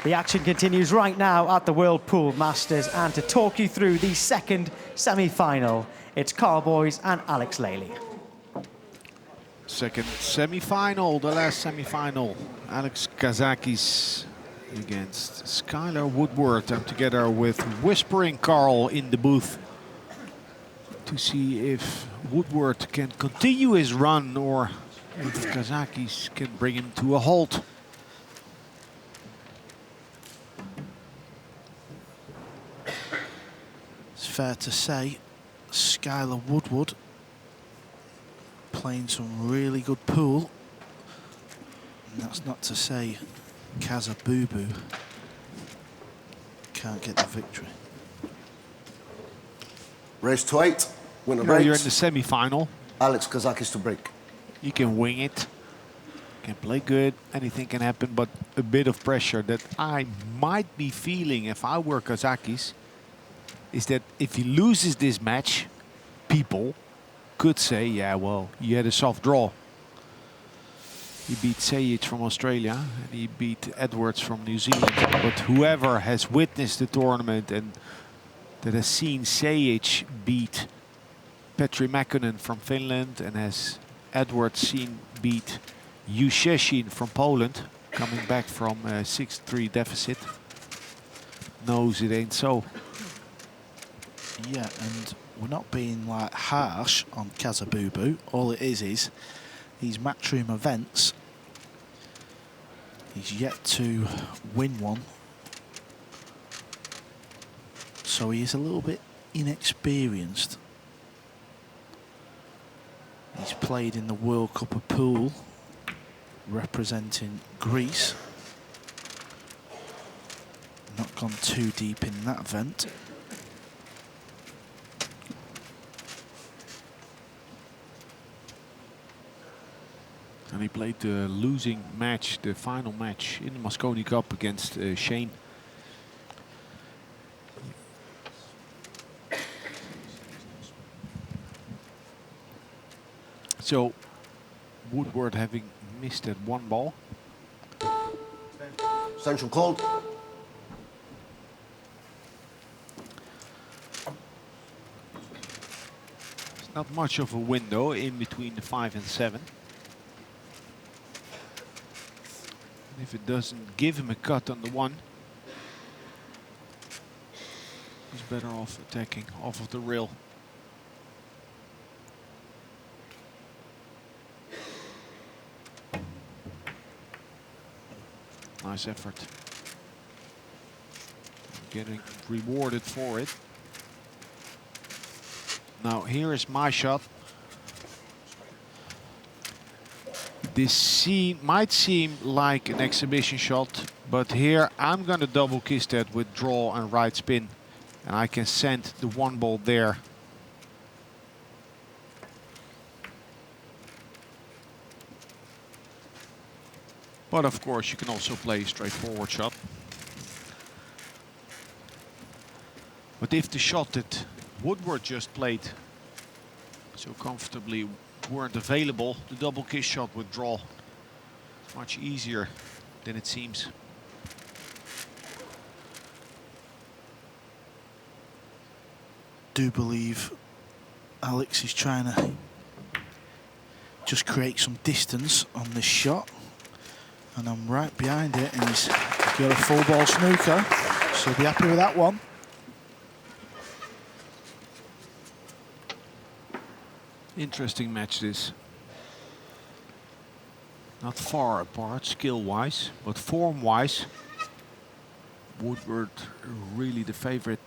The action continues right now at the World Pool Masters, and to talk you through the second semi-final, it's Carl Boys and Alex Lely. Second semi-final, the last semi-final. Alex Kazakis against Skyler Woodward. I'm together with Whispering Carl in the booth to see if Woodward can continue his run or if Kazakis can bring him to a halt. It's fair to say Skyler Woodward playing some really good pool. And that's not to say Kazaboo can't get the victory. Race to 8, winner You're in breaks. the semi-final. Alex Kazakis to break. You can wing it, can play good, anything can happen, but a bit of pressure that I might be feeling if I were Kazakis is that if he loses this match, people could say, yeah, well, you had a soft draw. He beat Sayich from Australia and he beat Edwards from New Zealand. But whoever has witnessed the tournament and that has seen Sayich beat Petri Mäkinen from Finland and has Edwards seen beat Yu Sheshin from Poland, coming back from a 6-3 deficit, knows it ain't so. Yeah, and we're not being like harsh on Kazaboo. All it is these matchroom events, he's yet to win one. So he is a little bit inexperienced. He's played in the World Cup of Pool representing Greece. Not gone too deep in that event. And he played the losing match, the final match in the Mosconi Cup against Shane. So Woodward having missed that one ball. Sanction called. It's not much of a window in between the 5 and 7. If it doesn't give him a cut on the 1, he's better off attacking off of the rail. Nice effort. Getting rewarded for it. Now here is my shot. This might seem like an exhibition shot, but here I'm going to double kiss that with draw and right spin, and I can send the 1 ball there. But of course you can also play a straightforward shot. But if the shot that Woodward just played so comfortably weren't available, the double kiss shot with draw is much easier than it seems. Do believe Alex is trying to just create some distance on this shot, and I'm right behind it, and he's got a full ball snooker, so he'll be happy with that one. Interesting match this. Not far apart skill-wise, but form-wise, Woodward really the favorite.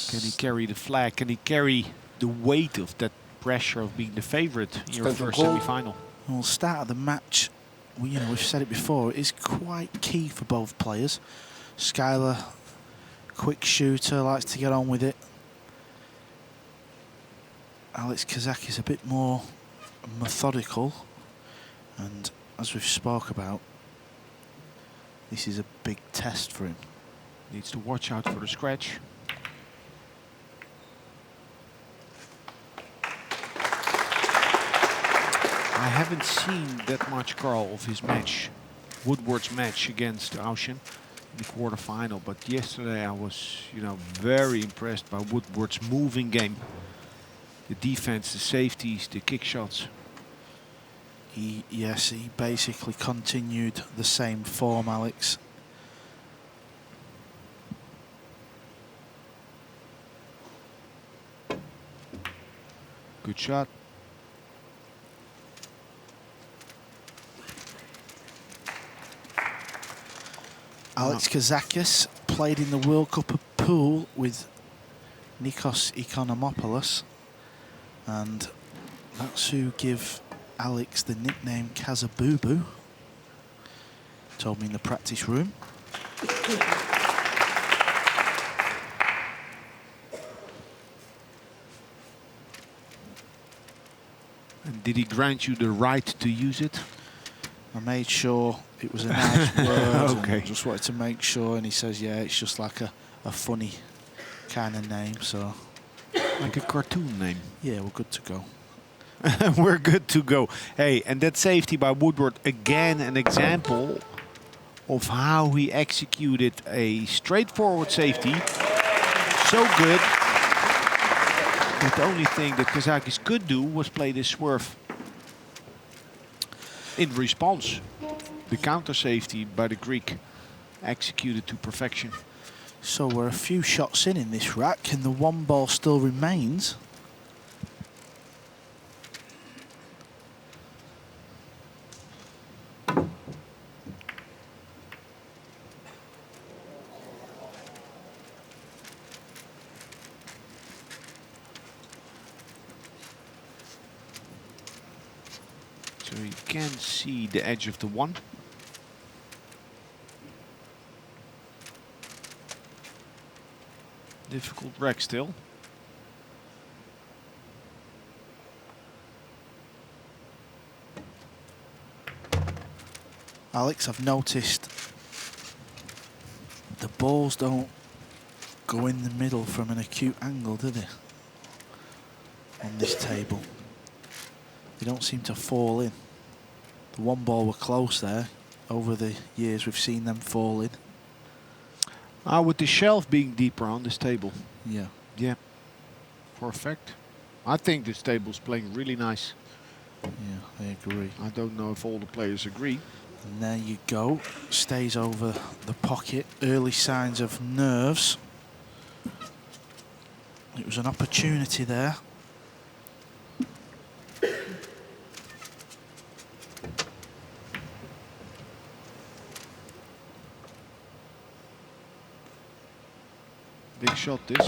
Can he carry the flag? Can he carry the weight of that pressure of being the favorite in your first semi-final? Well, start of the match, we've said it before, it is quite key for both players. Skyler, quick shooter, likes to get on with it. Alex Kazakis a bit more methodical, and as we've spoke about, this is a big test for him. Needs to watch out for the scratch. I haven't seen that much, Carl, of his match Woodward's match against Auschen in the quarterfinal. But yesterday I was, very impressed by Woodward's moving game. The defense, the safeties, the kick shots. He basically continued the same form, Alex. Good shot. Alex Kazakis played in the World Cup of Pool with Nikos Economopoulos, and that's who give Alex the nickname Kazabubu. Told me in the practice room. And did he grant you the right to use it? I made sure it was a nice word. Okay. And just wanted to make sure, and he says, yeah, it's just like a funny kind of name, so. Like a cartoon name. Yeah, we're good to go. We're good to go. Hey, and that safety by Woodward, again an example of how he executed a straightforward safety. So good. But the only thing that Kazakis could do was play this swerve in response. The counter safety by the Greek executed to perfection. So we're a few shots in this rack, and the one ball still remains. So you can see the edge of the one. Difficult rack still. Alex, I've noticed the balls don't go in the middle from an acute angle, do they? On this table. They don't seem to fall in. The one ball were close there. Over the years we've seen them fall in. With the shelf being deeper on this table. Yeah. Yeah, for a fact. I think this table's playing really nice. Yeah, I agree. I don't know if all the players agree. And there you go. Stays over the pocket. Early signs of nerves. It was an opportunity there. Big shot this.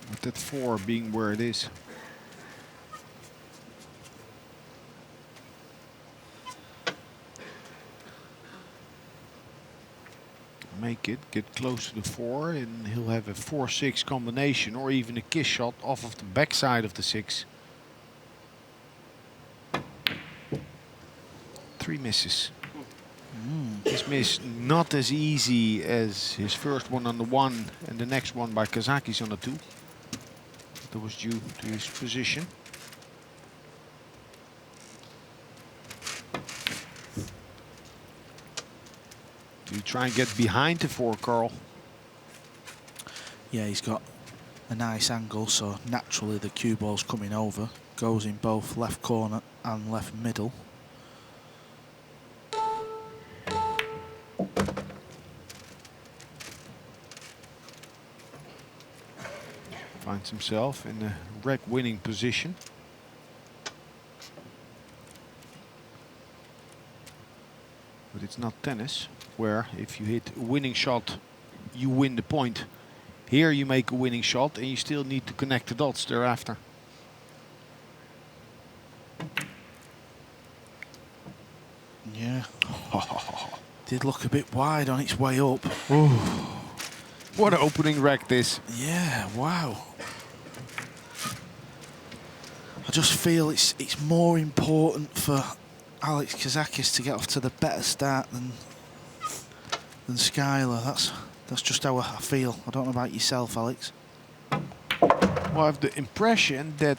With that 4 being where it is. Make it, get close to the 4, and he'll have a 4-6 combination or even a kiss shot off of the backside of the 6. 3 misses. This miss not as easy as his first one on the 1 and the next one by Kazakis on the 2. That was due to his position. Do you try and get behind the 4, Carl? Yeah, he's got a nice angle, so naturally the cue ball's coming over. Goes in both left corner and left middle. Finds himself in a rack winning position. But it's not tennis, where if you hit a winning shot, you win the point. Here you make a winning shot and you still need to connect the dots thereafter. Yeah. Did look a bit wide on its way up. What an opening rack this. Yeah, wow. I just feel it's more important for Alex Kazakis to get off to the better start than Skyler. That's just how I feel. I don't know about yourself, Alex. Well, I have the impression that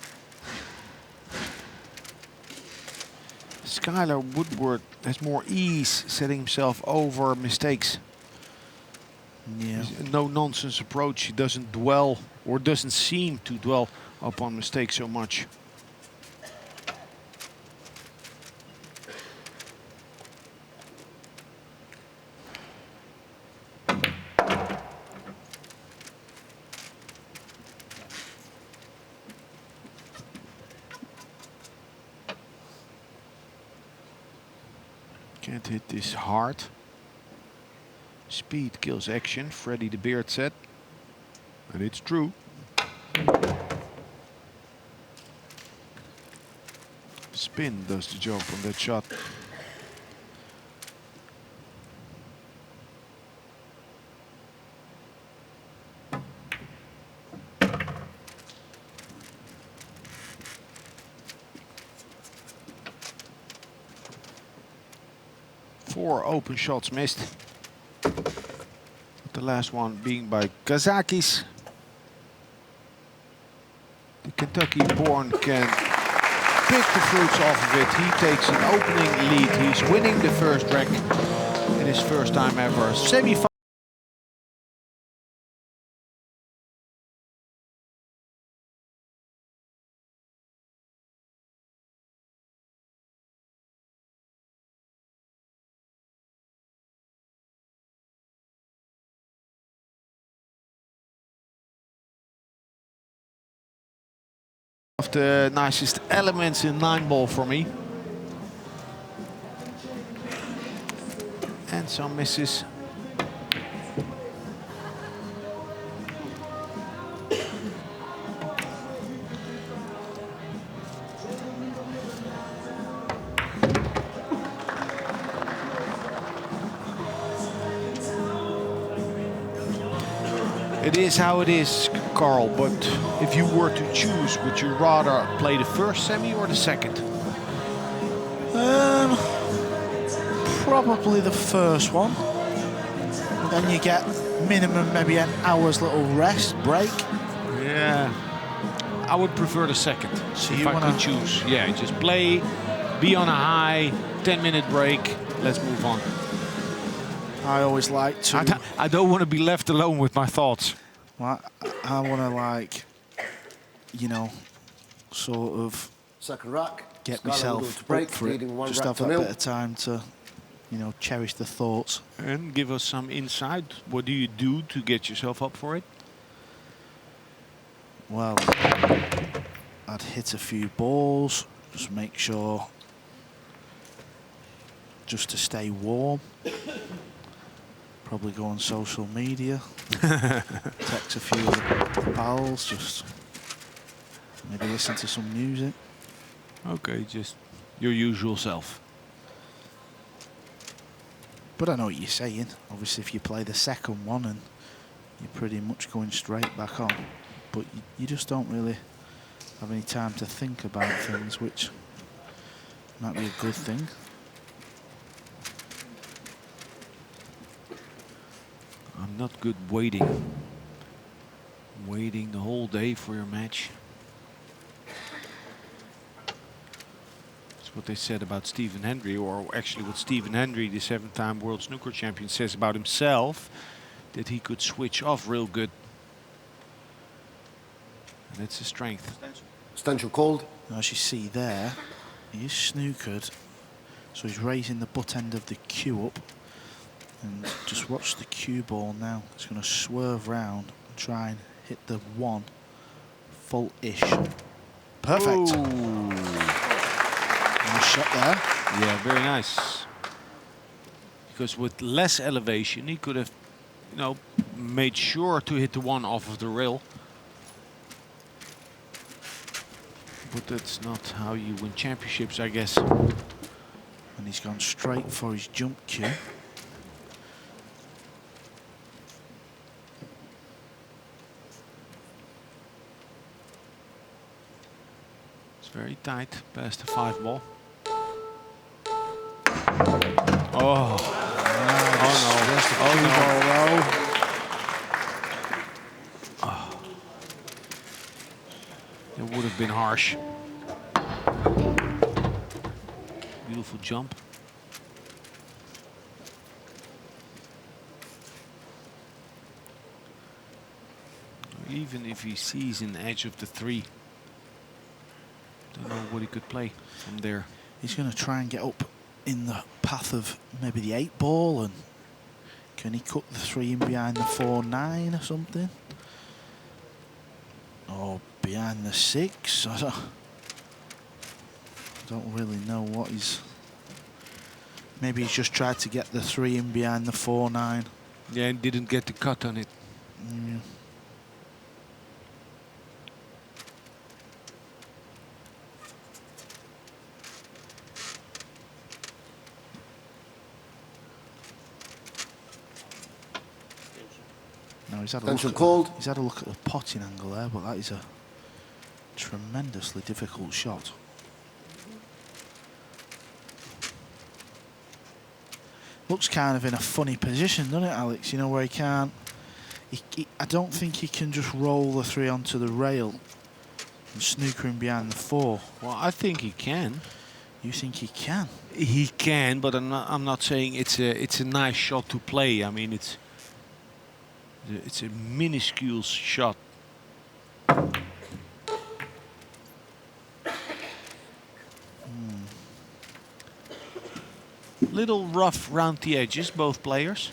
Skyler Woodward has more ease setting himself over mistakes. Yeah. He's a no-nonsense approach. He doesn't dwell, or doesn't seem to dwell upon mistakes so much. Can't hit this hard. Speed kills action, Freddy the Beard said. And it's true. Spin does the job on that shot. Four open shots missed. The last one being by Kazakis. The Kentucky-born can pick the fruits off of it. He takes an opening lead. He's winning the first rack in his first time ever. Semi-final. Of the nicest elements in 9-ball for me. And some misses. It is how it is, Carl, but if you were to choose, would you rather play the first semi or the second? Probably the first one. Then you get minimum maybe an hour's little rest, break. Yeah, I would prefer the second, So if you I wanna- could choose. Yeah, just play, be on a high, 10-minute break, let's move on. I always like to. I don't want to be left alone with my thoughts. Well, I want to, like, you know, sort of Second rack. get Skyler Woodward myself to break, up for it. leading one Just rack have to that nil. bit of time to, you know, cherish the thoughts. And give us some insight. What do you do to get yourself up for it? Well, I'd hit a few balls, just make sure, just to stay warm. Probably go on social media, text a few of the pals, just maybe listen to some music. Okay, just your usual self. But I know what you're saying. Obviously, if you play the second one and you're pretty much going straight back on, but you just don't really have any time to think about things, which might be a good thing. I'm not good waiting. Waiting the whole day for your match. That's what they said about Stephen Hendry, or actually what Stephen Hendry, the 7-time world snooker champion, says about himself, that he could switch off real good. And that's a strength. Extension called. As you see there, he is snookered, so he's raising the butt end of the cue up. And just watch the cue ball now. It's going to swerve round and try and hit the one full-ish. Perfect. Ooh. Nice shot there. Yeah, very nice. Because with less elevation, he could have, you know, made sure to hit the one off of the rail. But that's not how you win championships, I guess. And he's gone straight for his jump cue. It's very tight past the 5-ball. Oh. Nice. Oh no. There's the Oh cue no. ball roll. It would have been harsh. The beautiful jump. Even if he sees an edge of the 3, don't know what he could play from there. He's going to try and get up in the path of maybe the 8 ball, and can he cut the 3 in behind the 4-9 or something? Or behind the 6? I don't really know what he's... Maybe he's just tried to get the 3 in behind the 4-9. Yeah, and didn't get the cut on it. Yeah. No, he's had a look at the potting angle there, but that is a tremendously difficult shot. Looks kind of in a funny position, doesn't it, Alex? You know, where he can't... I don't think he can just roll the 3 onto the rail and snooker him behind the 4. Well, I think he can. You think he can? He can, but I'm not saying it's a nice shot to play. I mean, it's a minuscule shot. Little rough round the edges, both players.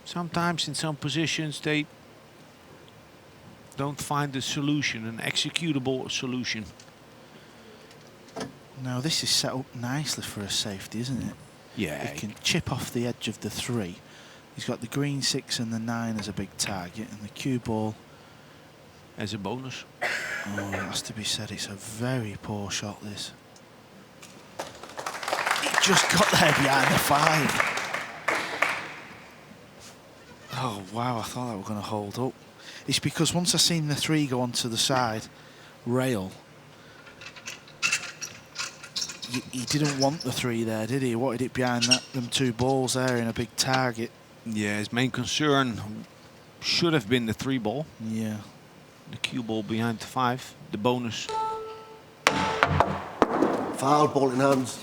Sometimes in some positions they don't find a solution, an executable solution. No, this is set up nicely for a safety, isn't it? Yeah. He can chip off the edge of the 3. He's got the green 6 and the 9 as a big target, and the cue ball as a bonus. Oh, it has to be said, it's a very poor shot, this. He just got there behind the 5. Oh, wow, I thought that were going to hold up. It's because once I seen the 3 go onto the side rail, he didn't want the 3 there, did he? He wanted it behind them 2 balls there in a big target. Yeah, his main concern should have been the 3 ball. Yeah. The cue ball behind the 5, the bonus. Foul, ball in hands.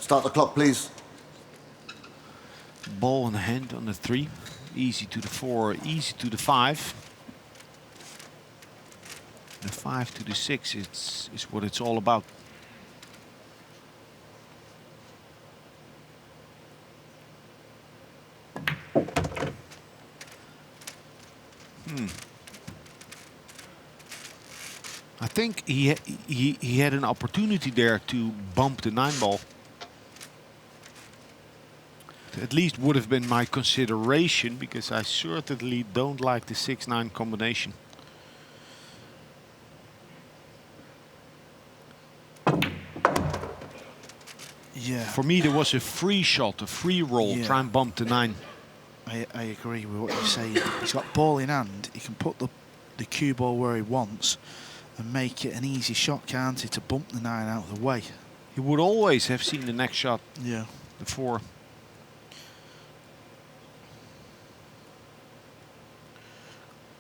Start the clock, please. Ball in the hand on the 3. Easy to the 4, easy to the 5. The 5 to the 6 is what it's all about. I think he had an opportunity there to bump the 9 ball. At least would have been my consideration, because I certainly don't like the 6-9 combination. Yeah. For me, there was a free shot, a free roll, try and bump the 9. I agree with what you're saying. He's got ball in hand. He can put the cue ball where he wants and make it an easy shot, can't he, to bump the 9 out of the way. He would always have seen the next shot. Yeah. The 4.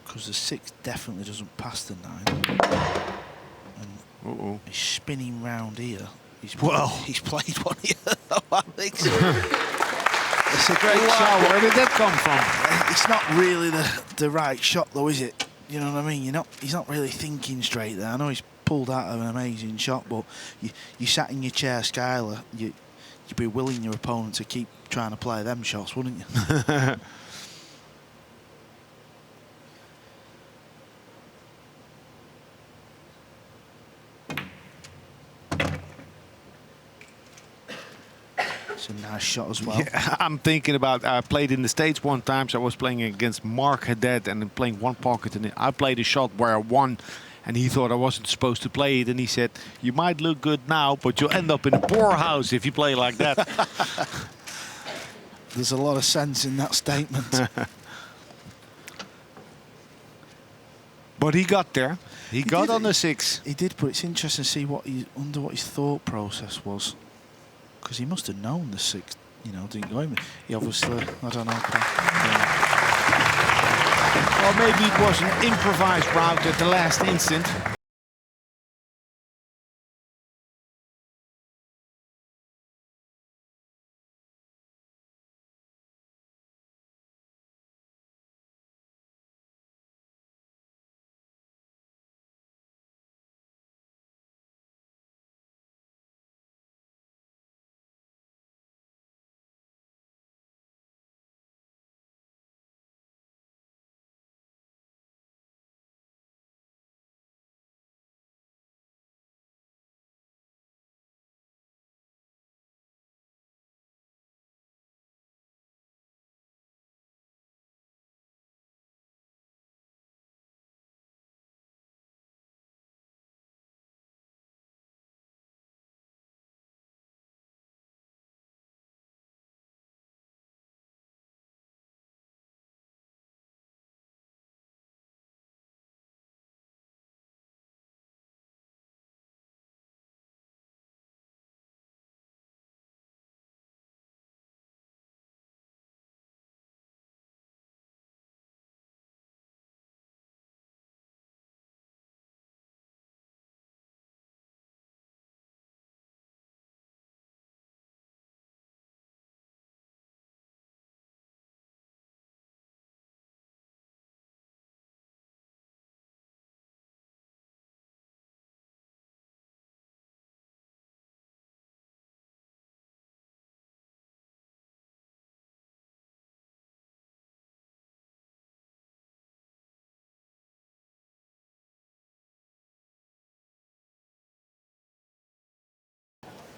Because the 6 definitely doesn't pass the 9. And he's spinning round here. He's played one here, Alex. It's a great shot. Where did that come from? It's not really the right shot, though, is it? You know what I mean? He's not really thinking straight there. I know he's pulled out of an amazing shot, but you sat in your chair, Skyler, you'd be willing your opponent to keep trying to play them shots, wouldn't you? It's a nice shot as well. Yeah, I'm thinking about, I played in the States one time, so I was playing against Mark Haddad and then playing one pocket, and I played a shot where I won, and he thought I wasn't supposed to play it, and he said, you might look good now, but you'll end up in a poorhouse if you play like that. There's a lot of sense in that statement. But he got there. He got on the 6. He did, but it's interesting to see what his thought process was. Because he must have known the 6, didn't go in. He obviously, I don't know. Or maybe it was an improvised route at the last instant.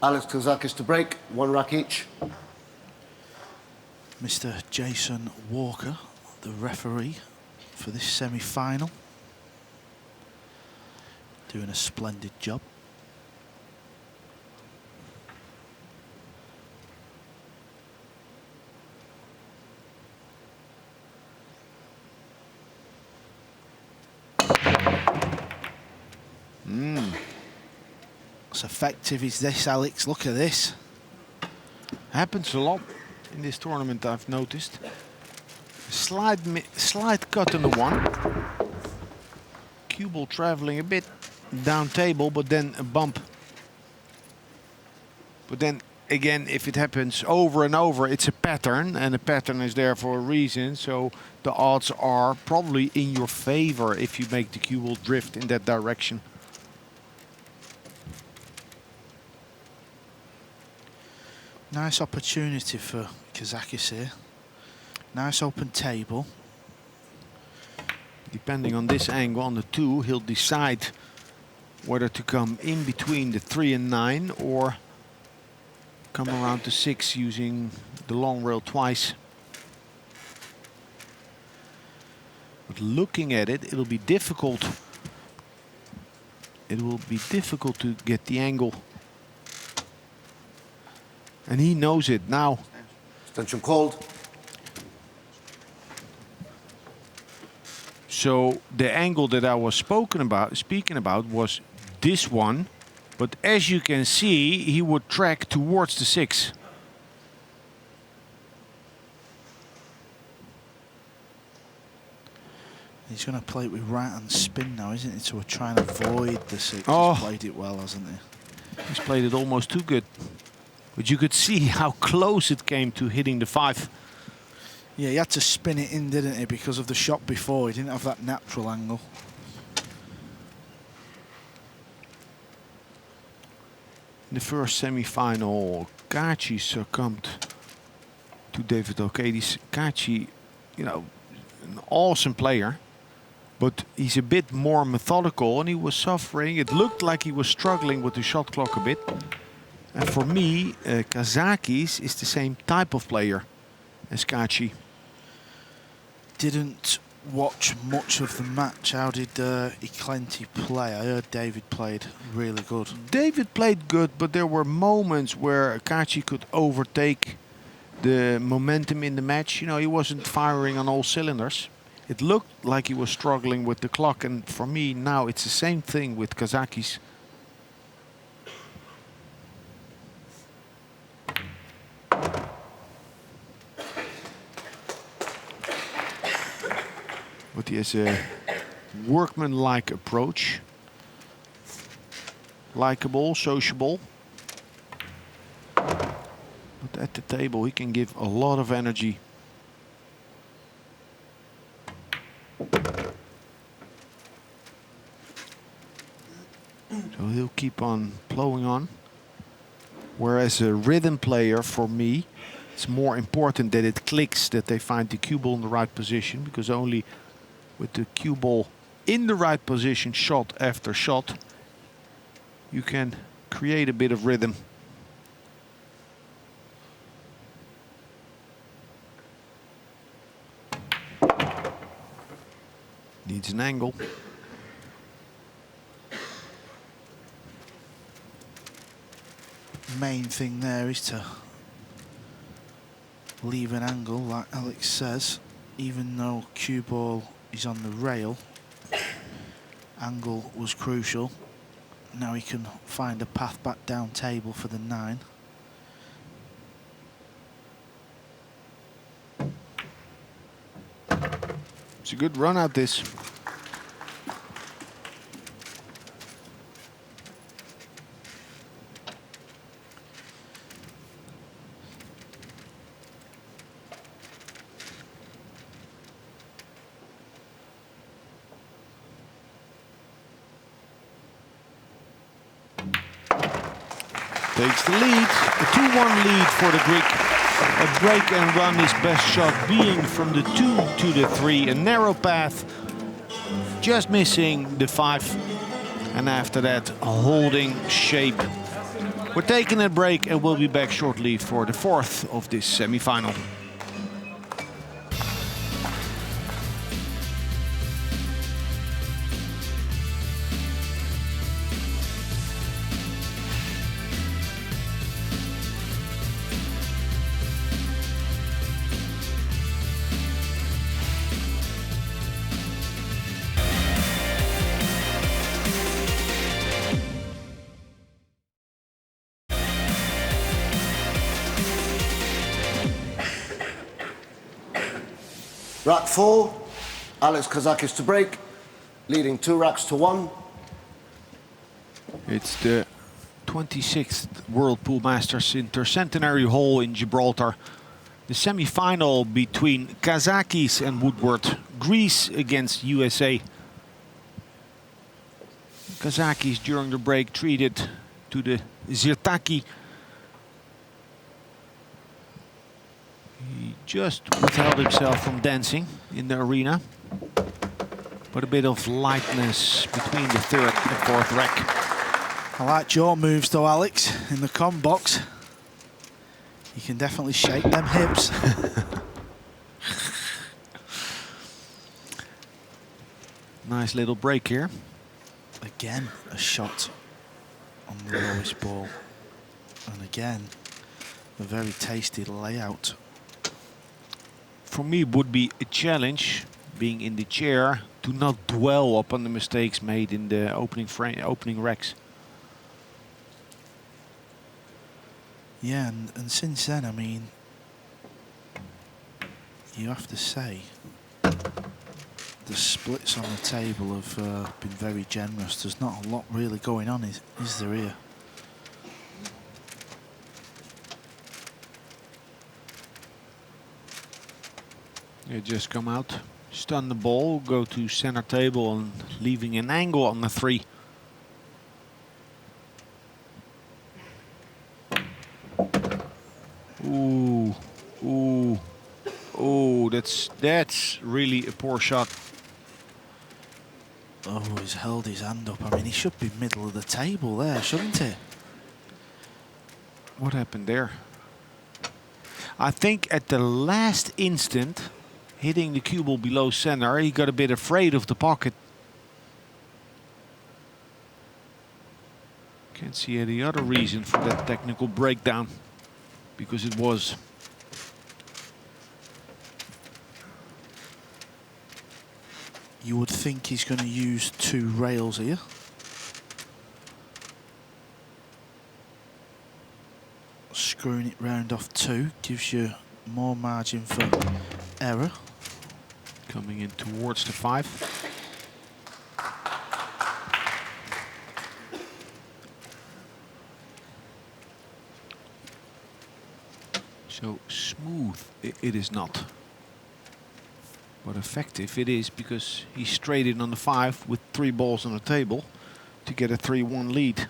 Alex Kazakis to break, 1 rack each. Mr. Jason Walker, the referee for this semi-final, doing a splendid job. As effective as this, Alex. Look at this. Happens a lot in this tournament, I've noticed. Slight cut on the one. Cue ball traveling a bit down table, but then a bump. But then again, if it happens over and over, it's a pattern, and a pattern is there for a reason. So the odds are probably in your favor if you make the cue ball drift in that direction. Nice opportunity for Kazakis here. Nice open table. Depending on this angle, on the 2, he'll decide whether to come in between the 3 and 9 or come around to 6 using the long rail twice. But looking at it, it'll be difficult. It will be difficult to get the angle. And he knows it now. Extension called. So the angle that I was speaking about was this one. But as you can see, he would track towards the 6. He's going to play it with right hand spin now, isn't he? So we're trying to avoid the 6. Oh. He's played it well, hasn't he? He's played it almost too good. But you could see how close it came to hitting the 5. Yeah, he had to spin it in, didn't he? Because of the shot before. He didn't have that natural angle. In the first semi-final, Kachi succumbed to David Kazakis. Kachi, you know, an awesome player, but he's a bit more methodical, and he was suffering. It looked like he was struggling with the shot clock a bit. And for me, Kazakis is the same type of player as Kachi. Didn't watch much of the match. How did Iklenti play? I heard David played really good. David played good, but there were moments where Kachi could overtake the momentum in the match. You know, he wasn't firing on all cylinders. It looked like he was struggling with the clock, and for me now it's the same thing with Kazakis. But he has a workman-like approach. Likeable, sociable. But at the table he can give a lot of energy. So he'll keep on plowing on. Whereas a rhythm player, for me, it's more important that it clicks, that they find the cue ball in the right position, because only with the cue ball in the right position, shot after shot, you can create a bit of rhythm. Needs an angle. Main thing there is to leave an angle, like Alex says, even though cue ball is on the rail. Angle was crucial. Now he can find a path back down table for the 9. It's a good run out this. Takes the lead, a 2-1 lead for the Greek. A break and run, his best shot being from the 2 to the 3. A narrow path, just missing the 5. And after that, a holding shape. We're taking a break and we'll be back shortly for the 4th of this semi-final. Rack 4, Alex Kazakis to break, leading 2 racks to 1. It's the 26th World Pool Masters Intercentenary Hall in Gibraltar. The semi-final between Kazakis and Woodward. Greece against USA. Kazakis during the break treated to the Zirtaki. He just withheld himself from dancing in the arena. But a bit of lightness between the 3rd and 4th rack. I like your moves though, Alex, in the com box. You can definitely shake them hips. Nice little break here. Again, a shot on the lowest ball. And again, a very tasty layout. For me, it would be a challenge, being in the chair, to not dwell upon the mistakes made in the opening racks. Yeah, and since then, I mean, you have to say, the splits on the table have been very generous. There's not a lot really going on, is there here? You just come out, stun the ball, go to center table and leaving an angle on the 3. Ooh, ooh, ooh, that's really a poor shot. Oh, he's held his hand up. I mean, he should be middle of the table there, shouldn't he? What happened there? I think at the last instant, hitting the cue ball below center, he got a bit afraid of the pocket. Can't see any other reason for that technical breakdown, because it was. You would think he's going to use 2 rails here. Screwing it round off 2 gives you more margin for error. Coming in towards the 5. So smooth it is not. But effective it is, because he's straight in on the 5 with 3 balls on the table to get a 3-1 lead.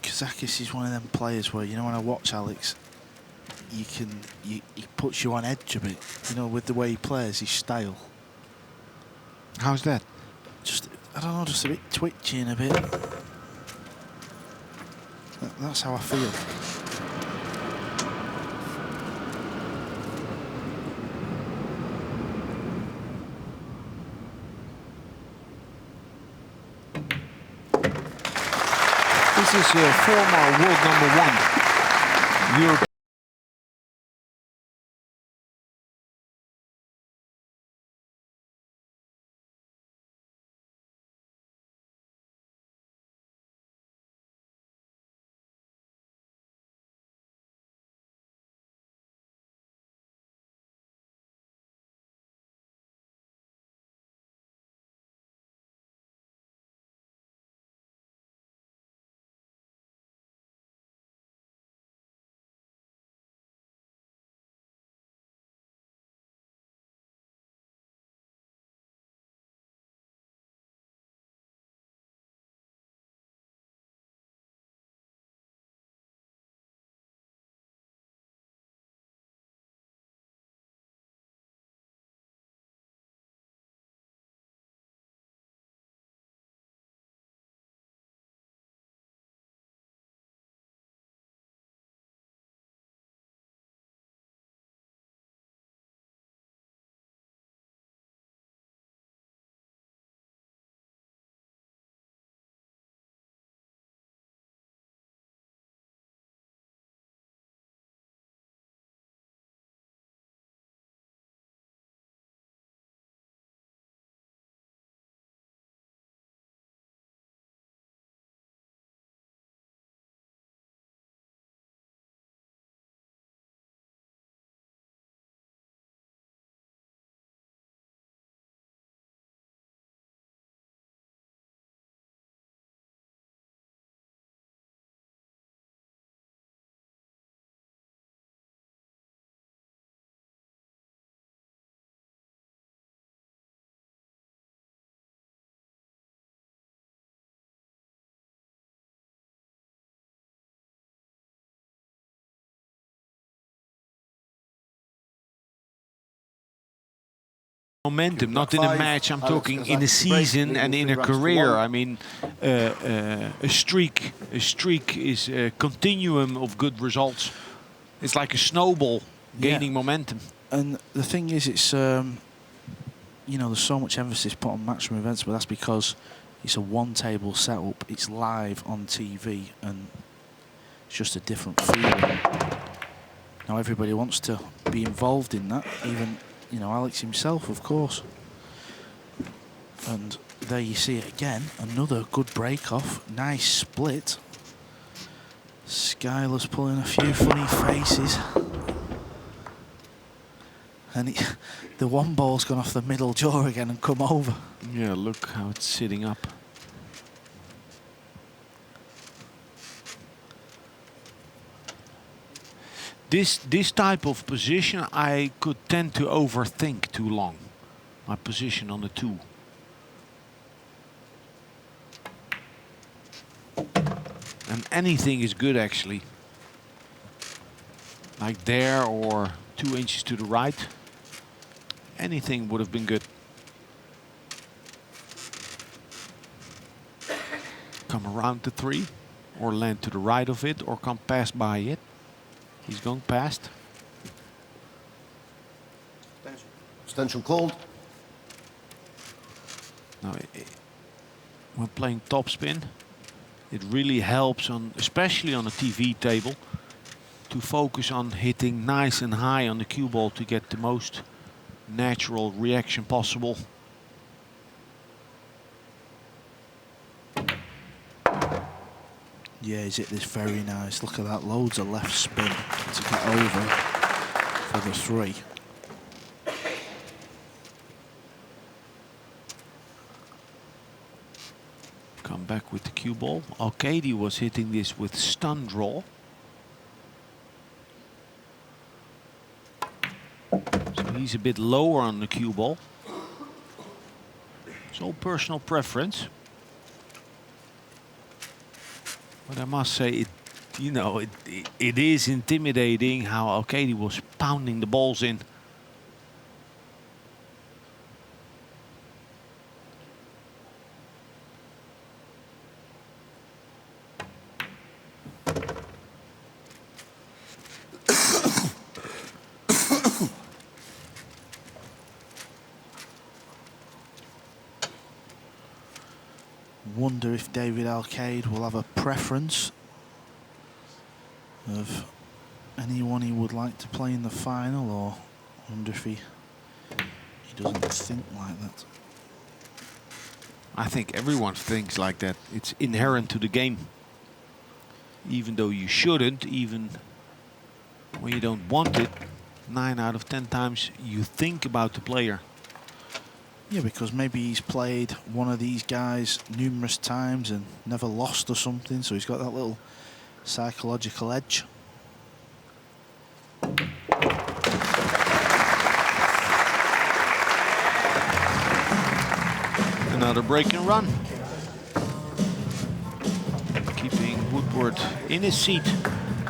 Kazakis is one of them players where, you know, when I watch Alex, he puts you on edge a bit. You know, with the way he plays, his style. How's that? Just, I don't know, just a bit twitchy and a bit. That's how I feel. This is former world #1 European. Momentum, not in a match, I'm talking in a season and in a career. I mean, a streak is a continuum of good results. It's like a snowball gaining momentum. And the thing is, it's, you know, there's so much emphasis put on matchroom events, but that's because it's a one-table setup, it's live on TV, and it's just a different feeling. Now everybody wants to be involved in that, even, you know, Alex himself, of course. And there you see it again, another good break-off, nice split. Skyler's pulling a few funny faces. And the one ball's gone off the middle jaw again and come over. Yeah, look how it's sitting up. This type of position, I could tend to overthink too long. My position on the 2. And anything is good, actually. Like there or 2 inches to the right. Anything would have been good. Come around the 3, or land to the right of it, or come past by it. He's going past. Extension called. Now, when playing topspin, it really helps, especially on a TV table, to focus on hitting nice and high on the cue ball to get the most natural reaction possible. Yeah, he's hit this very nice. Look at that, loads of left spin to get over for the 3. Come back with the cue ball. Alkady was hitting this with stun draw. So he's a bit lower on the cue ball. It's all personal preference. But I must say, it is intimidating how Alkady was pounding the balls in. Wonder if David Alcade will have a preference of anyone he would like to play in the final, or wonder if he doesn't think like that. I think everyone thinks like that. It's inherent to the game. Even though you shouldn't, even when you don't want it, 9 out of 10 times you think about the player. Yeah, because maybe he's played one of these guys numerous times and never lost or something, so he's got that little psychological edge. Another break and run. Keeping Woodward in his seat.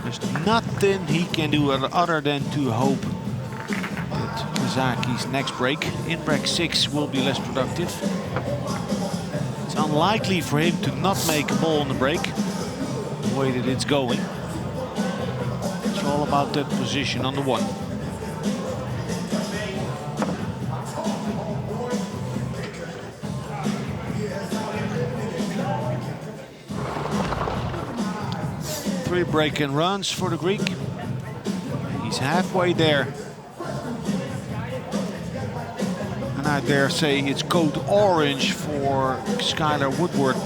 There's nothing he can do other than to hope that Kazakis' next break in break 6 will be less productive. It's unlikely for him to not make a ball on the break, the way that it's going. It's all about that position on the 1. Three break and runs for the Greek. He's halfway there. And I dare say it's code orange for Skyler Woodward.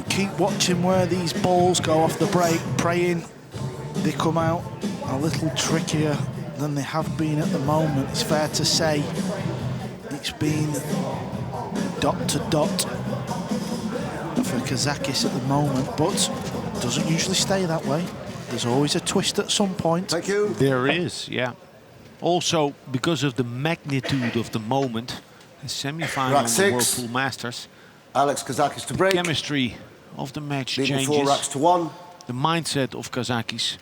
Keep watching where these balls go off the break, praying they come out a little trickier than they have been at the moment. It's fair to say it's been dot to dot for Kazakis at the moment, but it doesn't usually stay that way. There's always a twist at some point. Thank you. There is, yeah. Also, because of the magnitude of the moment, the semi-final of the Whirlpool Masters, Alex Kazakis to break. chemistry of the match Leading changes. 4 racks to 1. The mindset of Kazakis.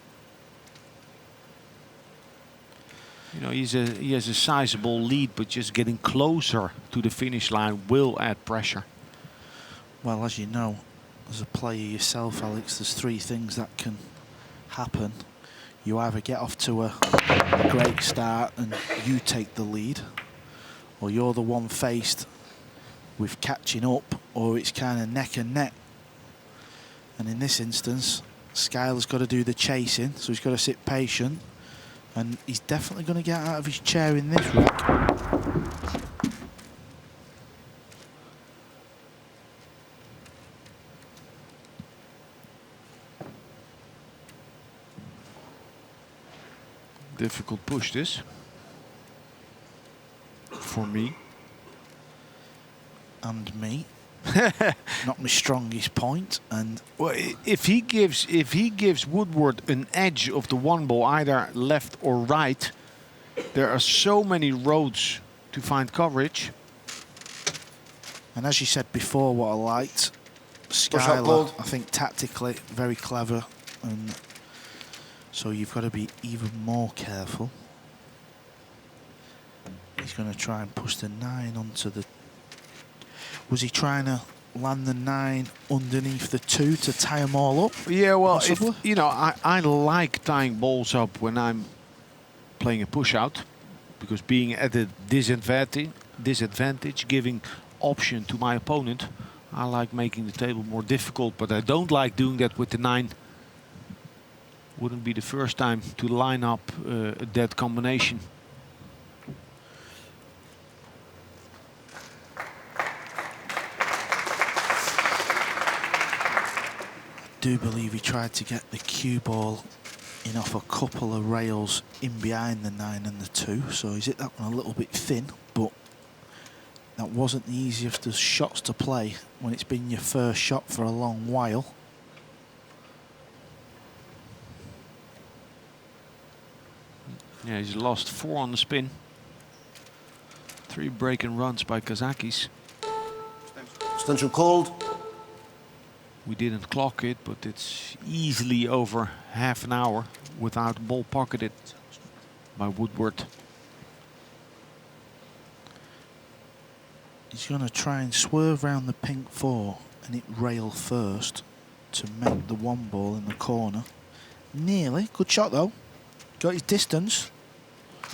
You know, he has a sizable lead, but just getting closer to the finish line will add pressure. Well, as you know, as a player yourself, Alex, there's 3 things that can happen. You either get off to a great start and you take the lead, or you're the one faced with catching up, or it's kind of neck and neck. And in this instance, Skyler's got to do the chasing, so he's got to sit patient. And he's definitely going to get out of his chair in this rack. Difficult push this. For me. And me. Not my strongest point. And well, if he gives Woodward an edge of the 1 ball, either left or right, there are so many roads to find coverage. And as you said before, what I liked, Skyler, I think tactically very clever, and so you've got to be even more careful. He's going to try and push the 9 onto the... Was he trying to land the 9 underneath the 2 to tie them all up? Yeah, well, possibly? I like tying balls up when I'm playing a push out, because being at a disadvantage, giving option to my opponent, I like making the table more difficult, but I don't like doing that with the 9. Wouldn't be the first time to line up that combination. I do believe he tried to get the cue ball in off a couple of rails in behind the 9 and the 2, so he's hit that one a little bit thin, but that wasn't the easiest of shots to play when it's been your first shot for a long while. Yeah, he's lost 4 on the spin. 3 break-and runs by Kazakis. Extension called. We didn't clock it, but it's easily over half an hour without the ball pocketed by Woodward. He's going to try and swerve round the pink 4 and hit rail first to make the 1 ball in the corner. Nearly. Good shot though. Got his distance.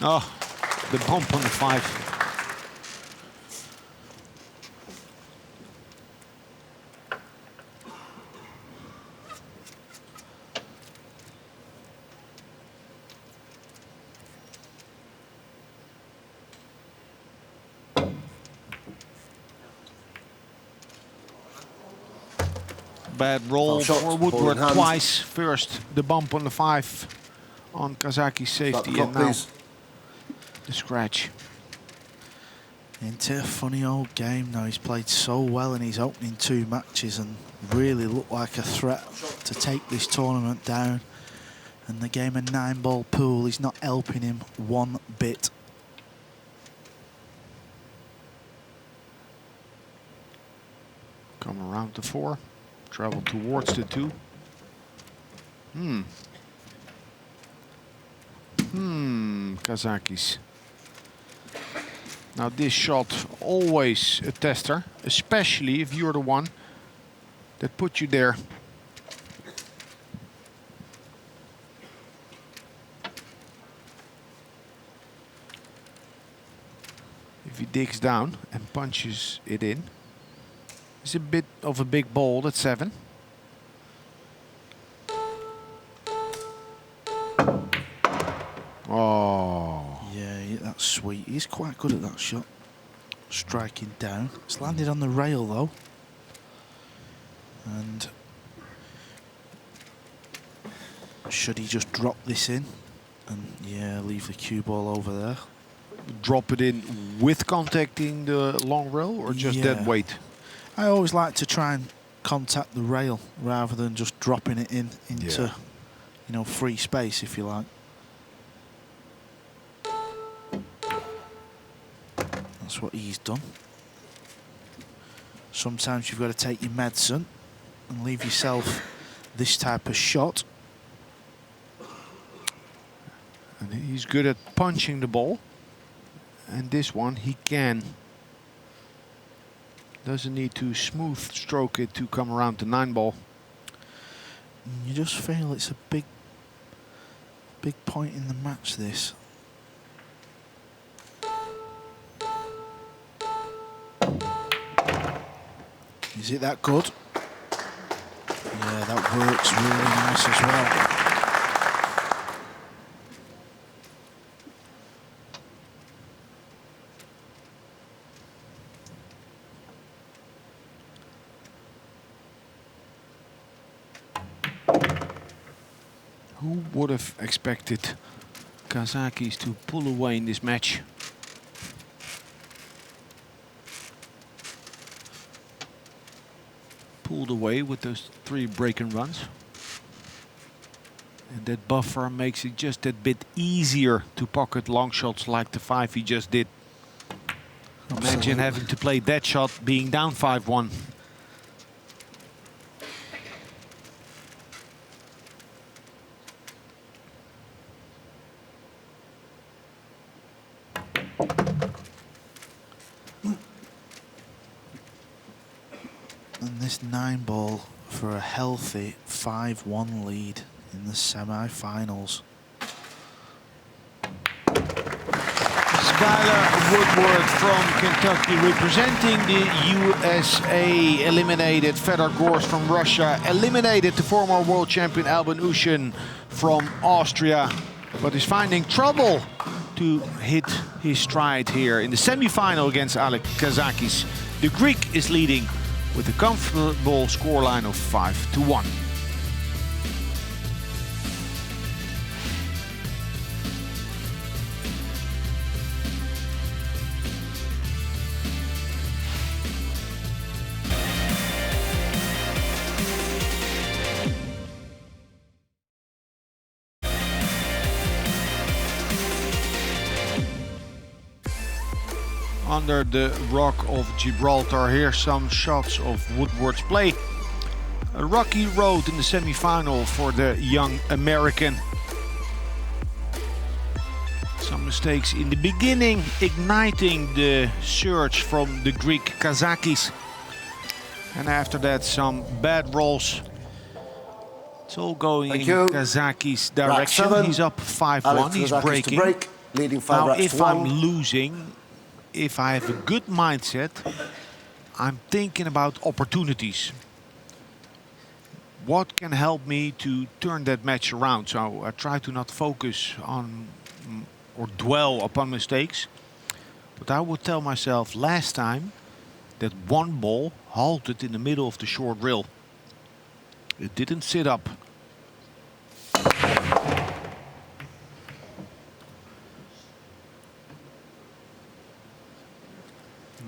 Oh, the bump on the 5. Bad roll for Woodward twice. First, the bump on the 5 on Kazakis' safety, and now the scratch. Into a funny old game now. He's played so well in his opening 2 matches and really looked like a threat to take this tournament down. And the game of 9-ball pool is not helping him one bit. Come around the 4. Travel towards the 2. Kazakis. Now this shot, always a tester, especially if you're the one that put you there. If he digs down and punches it in, it's a bit of a big ball at 7. Oh. Yeah, that's sweet. He's quite good at that shot. Striking down. It's landed on the rail though. And should he just drop this in? And yeah, leave the cue ball over there. Drop it in with contacting the long rail or just dead weight? I always like to try and contact the rail rather than just dropping it in into, you know, free space, if you like. That's what he's done. Sometimes you've got to take your medicine and leave yourself this type of shot. And he's good at punching the ball. And this one he can. Doesn't need to smooth stroke it to come around the 9-ball. You just feel it's a big point in the match, this. Is it that good? Yeah, that works really nice as well. Who would have expected Kazakis to pull away in this match? Pulled away with those 3 break-and runs. And that buffer makes it just that bit easier to pocket long shots like the 5 he just did. Absolutely. Imagine having to play that shot being down 5-1. And this 9-ball for a healthy 5-1 lead in the semi-finals. Skyler Woodward from Kentucky representing the USA, eliminated Fedor Gors from Russia, eliminated the former world champion Albin Ushin from Austria, but is finding trouble to hit his stride here in the semi-final against Alexander Kazakis. The Greek is leading with a comfortable scoreline of 5-1. Under the rock of Gibraltar, here some shots of Woodward's play. A rocky road in the semi-final for the young American. Some mistakes in the beginning, igniting the surge from the Greek Kazakis. And after that, some bad rolls. It's all going in Kazakis' direction. He's up 5-1, he's breaking. Leading 5 now, racks if to 1. I'm losing, if I have a good mindset, I'm thinking about opportunities. What can help me to turn that match around? So I try to not focus on or dwell upon mistakes. But I would tell myself last time that one ball halted in the middle of the short rail. It didn't sit up.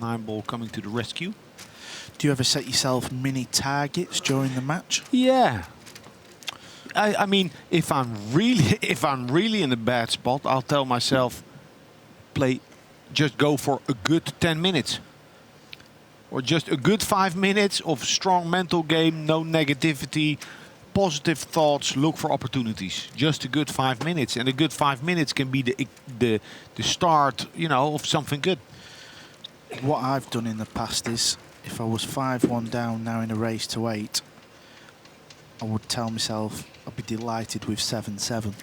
9 ball coming to the rescue. Do you ever set yourself mini targets during the match? Yeah. I mean, if I'm really in a bad spot, I'll tell myself, just go for a good 10 minutes. Or just a good 5 minutes of strong mental game, no negativity, positive thoughts, look for opportunities. Just a good 5 minutes. And a good 5 minutes can be the start, you know, of something good. What I've done in the past is, if I was 5-1 down now in a race to 8, I would tell myself I'd be delighted with 7-7.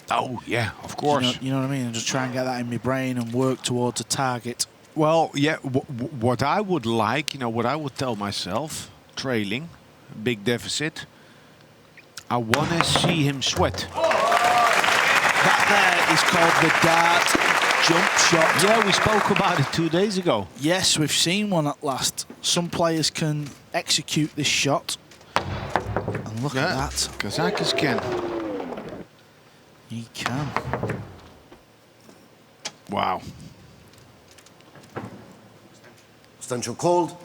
Oh, yeah, of course. You know what I mean? And just try and get that in my brain and work towards a target. Well, yeah, what I would like, you know, what I would tell myself, trailing, big deficit, I want to see him sweat. That there is called the dart jump shot. Yeah, we spoke about it 2 days ago. Yes, we've seen one at last. Some players can execute this shot. And look at that. Kazakis can. He can. Wow. Extension called.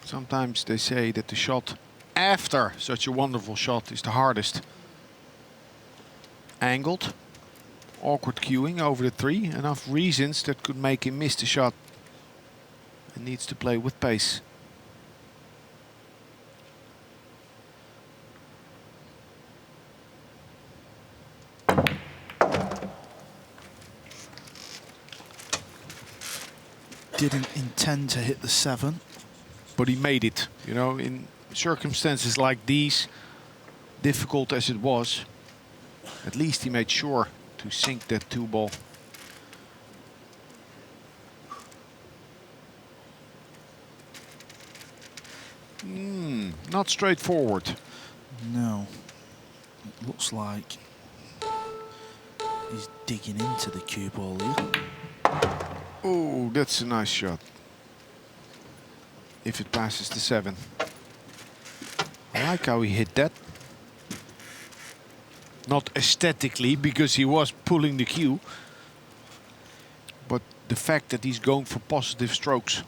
Sometimes they say that the shot after such a wonderful shot is the hardest. Angled. Awkward cueing over the 3. Enough reasons that could make him miss the shot. And needs to play with pace. Didn't intend to hit the 7. But he made it. You know, in circumstances like these, difficult as it was, at least he made sure to sink that 2 ball. Not straightforward. No. It looks like he's digging into the cue ball here. Oh, that's a nice shot. If it passes the 7. I like how he hit that. Not aesthetically, because he was pulling the cue, but the fact that he's going for positive strokes.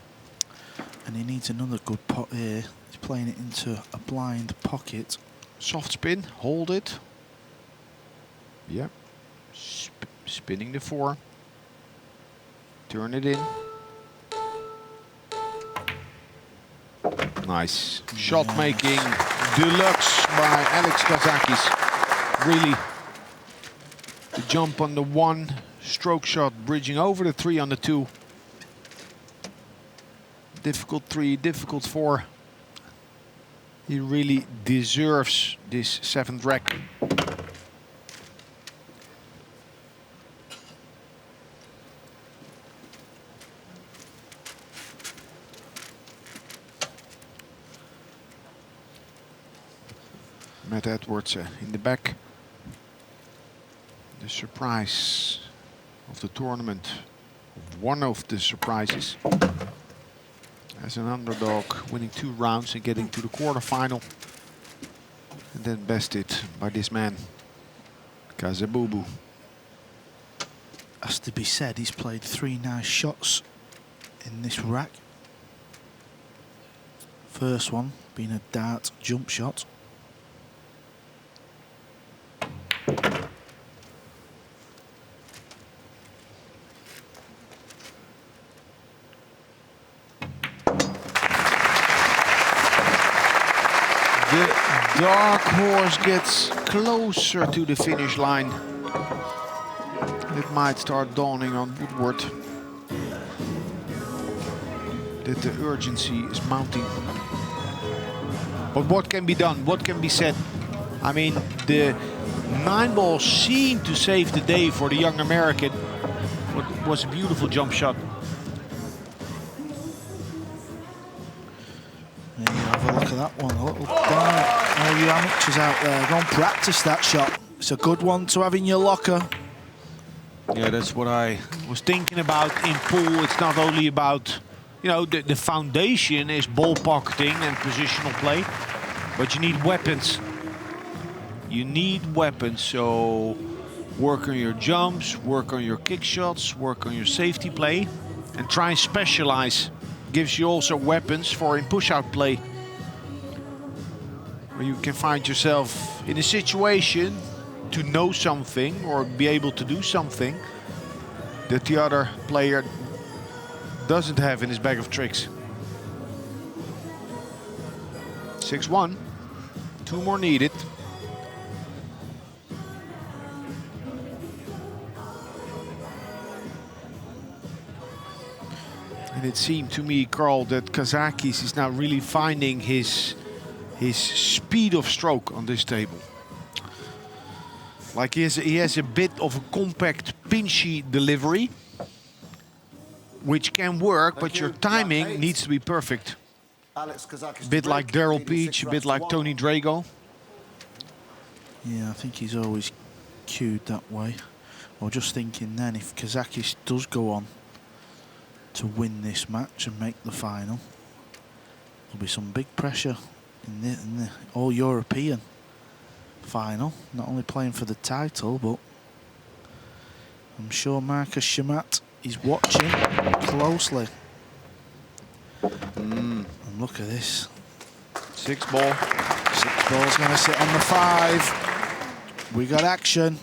And he needs another good pot here. He's playing it into a blind pocket. Soft spin, hold it. Yep. Spinning the 4. Turn it in. Nice. Shot making deluxe by Alex Kazakis. Really, the jump on the 1, stroke shot, bridging over the 3 on the 2. Difficult 3, difficult 4. He really deserves this 7th rack. Matt Edwards in the back. The surprise of the tournament, one of the surprises. As an underdog, winning 2 rounds and getting to the quarterfinal. And then bested by this man, Kazabubu. Has to be said, he's played 3 nice shots in this rack. First one being a dart jump shot. The dark horse gets closer to the finish line. It might start dawning on Woodward that the urgency is mounting. But what can be done? What can be said? I mean, the 9 ball seemed to save the day for the young American. It was a beautiful jump shot. There you have a look at that one. A little dart. All you amateurs out there, go and practice that shot. It's a good one to have in your locker. Yeah, that's what I was thinking about in pool. It's not only about, you know, the foundation is ball pocketing and positional play, but you need weapons. You need weapons, so work on your jumps, work on your kick shots, work on your safety play, and try and specialize. Gives you also weapons for in push-out play, where you can find yourself in a situation to know something or be able to do something that the other player doesn't have in his bag of tricks. 6-1, 2 more needed. And it seemed to me, Carl, that Kazakis is now really finding his speed of stroke on this table. Like he has a bit of a compact, pinchy delivery, which can work, but your timing needs to be perfect. Alex Kazakis A bit to like break, Daryl leading Peach, 6 a bit racks like to Tony 1. Drago. Yeah, I think he's always cued that way. I was just thinking then, if Kazakis does go on to win this match and make the final, there'll be some big pressure in the all-European final. Not only playing for the title, but I'm sure Marcus Shamat is watching closely. And look at this. 6 ball. 6 ball's going to sit on the 5. We got action.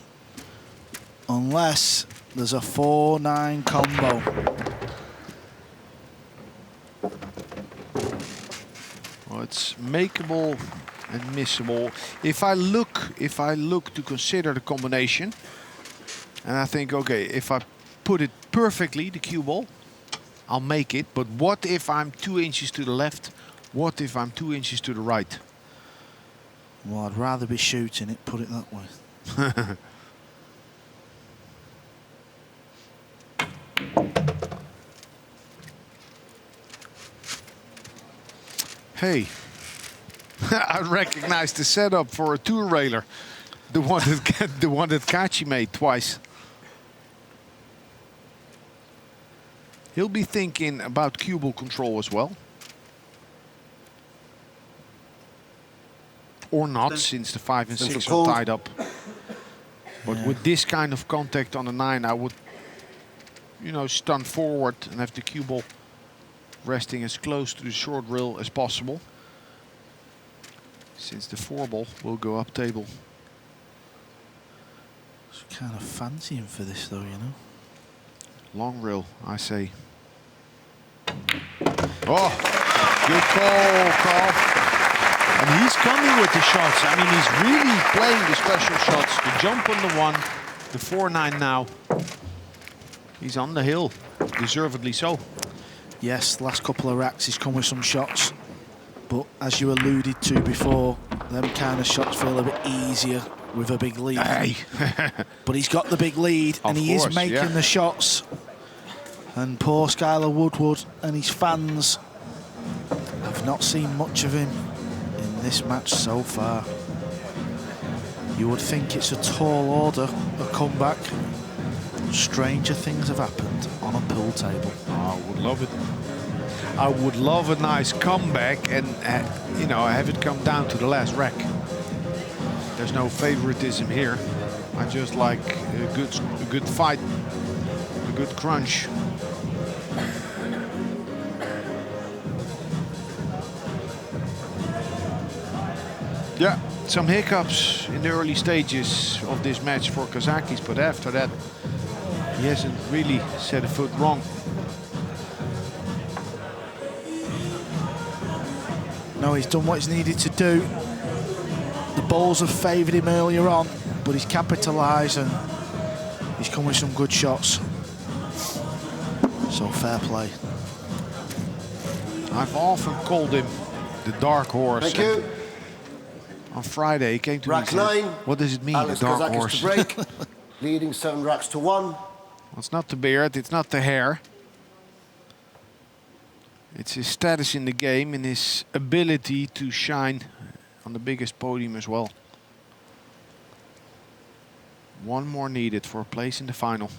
Unless there's a 4-9 combo. Well, it's makeable and missable. If I look to consider the combination, and I think, okay, if I put it perfectly, the cue ball, I'll make it. But what if I'm 2 inches to the left? What if I'm 2 inches to the right? Well, I'd rather be shooting it, put it that way. Hey, I recognize the setup for a tour railer, the one that Kachi made twice. He'll be thinking about cue ball control as well. Or not, since the 5 and 6 are tied up. But with this kind of contact on the 9, I would, you know, stun forward and have the cue ball resting as close to the short rail as possible, since the 4 ball will go up table. It's kind of fancying for this though, you know. Long rail, I say. Oh, good call, Carl. And he's coming with the shots. I mean, he's really playing the special shots. The jump on the 1, the 4-9 now. He's on the hill, deservedly so. Yes, last couple of racks he's come with some shots, but as you alluded to before, them kind of shots feel a bit easier with a big lead. Hey. But he's got the big lead, and he is making the shots. And poor Skyler Woodward and his fans have not seen much of him in this match so far. You would think it's a tall order, a comeback. Stranger things have happened on a pool table. I would love it. I would love a nice comeback and, you know, have it come down to the last rack. There's no favoritism here. I just like a good fight, a good crunch. Yeah, some hiccups in the early stages of this match for Kazakis, but after that, he hasn't really set a foot wrong. No, he's done what he's needed to do. The balls have favoured him earlier on, but he's capitalised and he's come with some good shots. So fair play. I've often called him the dark horse. Thank you. On Friday, he came to me Rack and said, 9. what does it mean, Alex the dark Kazakis horse? to break. Leading 7 racks to 1. Well, it's not the beard, it's not the hair. It's his status in the game and his ability to shine on the biggest podium as well. One more needed for a place in the final.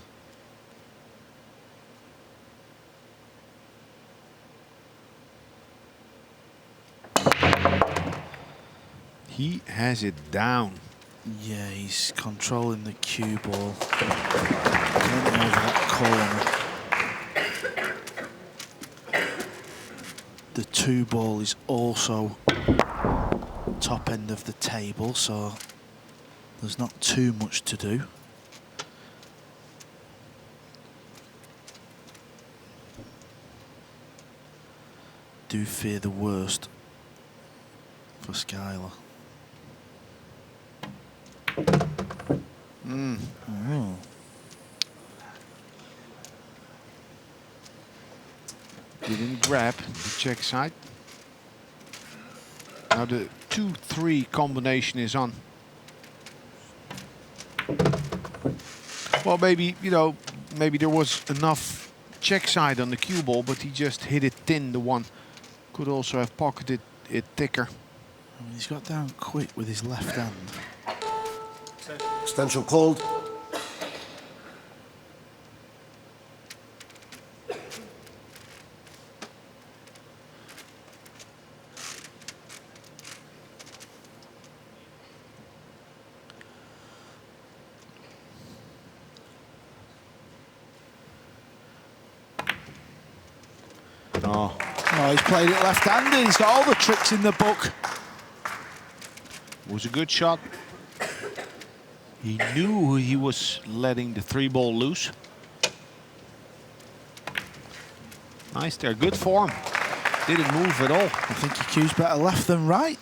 He has it down. Yeah, he's controlling the cue ball. Getting over that corner. The 2 ball is also top end of the table, so there's not too much to do. Do fear the worst for Skyler. Oh. Didn't grab the check side. Now the 2-3 combination is on. Well, maybe, you know, maybe there was enough check side on the cue ball, but he just hit it thin, the one. Could also have pocketed it thicker. I mean, he's got down quick with his left hand. Extension called. Oh, he's played it left-handed. He's got all the tricks in the book. It was a good shot. He knew he was letting the 3 ball loose. Nice there, good form. Didn't move at all. I think he cues better left than right.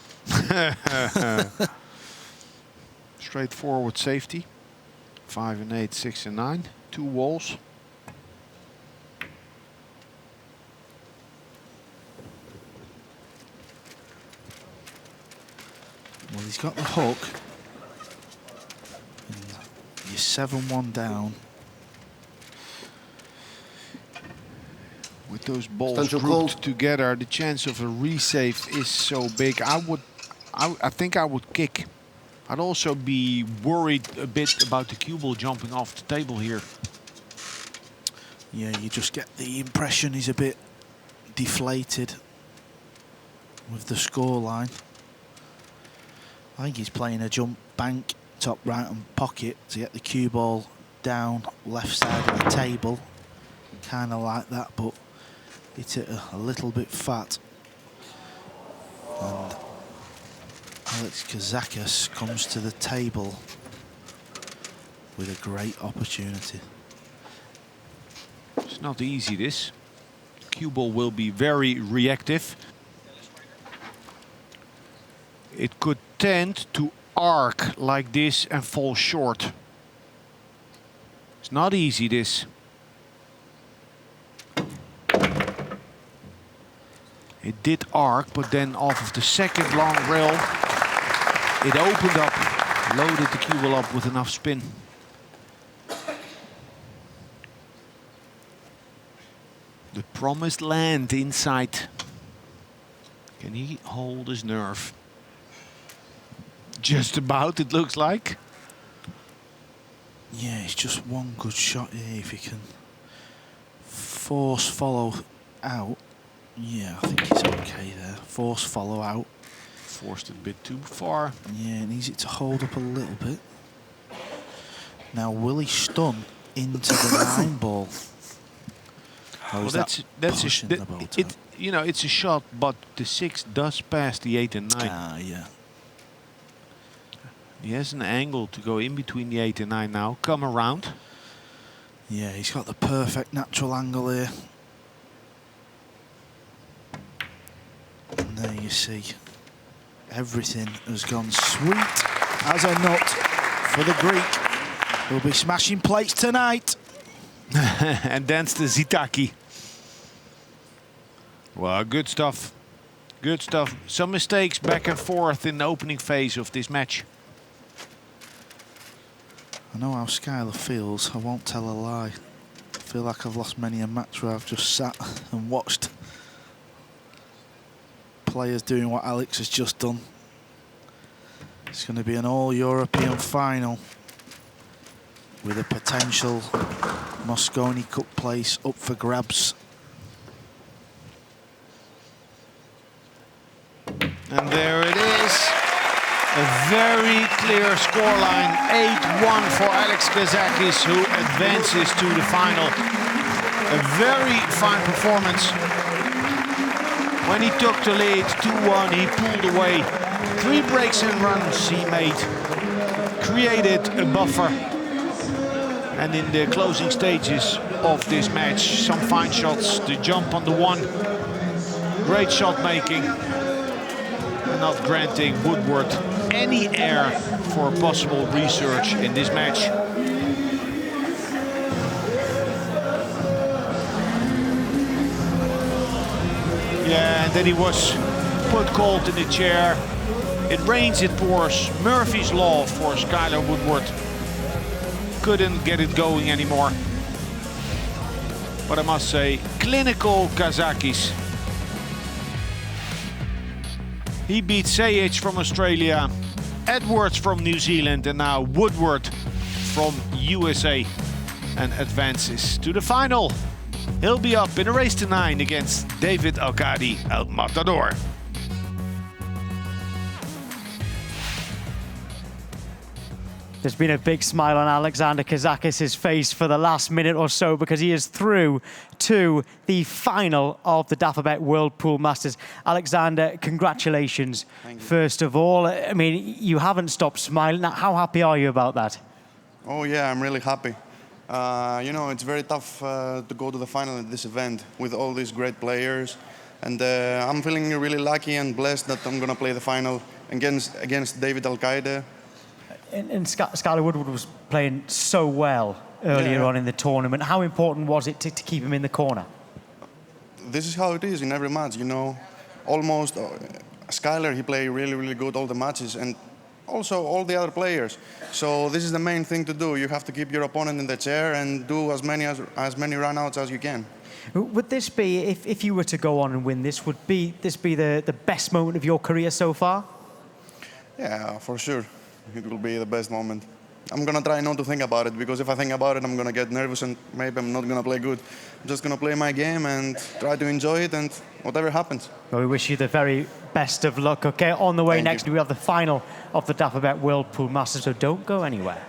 Straightforward safety. 5 and 8, 6 and 9. 2 walls. Well, he's got the hook. And you're 7-1 down. With those balls Potential grouped goal. together, the chance of a resave is so big. I think I would kick. I'd also be worried a bit about the cue ball jumping off the table here. Yeah, you just get the impression he's a bit deflated with the scoreline. I think he's playing a jump bank, top right and pocket to get the cue ball down left side of the table. Kind of like that, but it's a little bit fat. And Alex Kazakis comes to the table with a great opportunity. It's not easy, this. Cue ball will be very reactive. It could tend to arc like this and fall short. It's not easy, this. It did arc, but then off of the second long rail, it opened up, loaded the cue ball up with enough spin. The promised land inside. Can he hold his nerve? Just about, it looks like. Yeah, it's just one good shot here. If he can force follow out. Yeah, I think he's okay there. Force follow out. Forced it a bit too far. Yeah, needs it to hold up a little bit. Now, will he stun into the 9 ball? Or Well, is that's pushing the ball it. out? You know, it's a shot, but the 6 does pass the 8 and 9. Ah, yeah. He has an angle to go in between the 8 and 9 now. Come around. Yeah, he's got the perfect natural angle here. And there you see, everything has gone sweet as a nut for the Greek. He'll be smashing plates tonight. And dance the Zitaki. Well, good stuff. Good stuff. Some mistakes back and forth in the opening phase of this match. I know how Skyler feels, I won't tell a lie. I feel like I've lost many a match where I've just sat and watched players doing what Alex has just done. It's going to be an all-European final with a potential Mosconi Cup place up for grabs. And there it is. A very clear scoreline, 8-1 for Alex Kazakis, who advances to the final. A very fine performance. When he took the lead 2-1, he pulled away. 3 breaks and runs he made, created a buffer. And in the closing stages of this match, some fine shots. The jump on the 1, great shot making. And not granting Woodward any air for possible research in this match. Yeah, and then he was put cold in the chair. It rains, it pours. Murphy's Law for Skyler Woodward. Couldn't get it going anymore. But I must say, clinical Kazakis. He beat Sayage from Australia, Edwards from New Zealand, and now Woodward from USA, and advances to the final. He'll be up in a race to 9 against David Alcadi El Matador. There's been a big smile on Alexander Kazakis' face for the last minute or so because he is through to the final of the Dafabet World Pool Masters. Alexander, congratulations, first of all. I mean, you haven't stopped smiling. How happy are you about that? Oh, yeah, I'm really happy. You know, it's very tough to go to the final at this event with all these great players. And I'm feeling really lucky and blessed that I'm going to play the final against David Alcadi. And Skyler Woodward was playing so well earlier on in the tournament. How important was it to keep him in the corner? This is how it is in every match, you know. Almost Skyler, he played really, really good all the matches, and also all the other players. So this is the main thing to do. You have to keep your opponent in the chair and do as many run-outs as you can. Would this be, if you were to go on and win this, would this be the best moment of your career so far? Yeah, for sure. It will be the best moment. I'm going to try not to think about it, because if I think about it, I'm going to get nervous and maybe I'm not going to play good. I'm just going to play my game and try to enjoy it, and whatever happens. Well, we wish you the very best of luck. Okay, on the way next, we have the final of the Dafabet World Pool Masters, so don't go anywhere.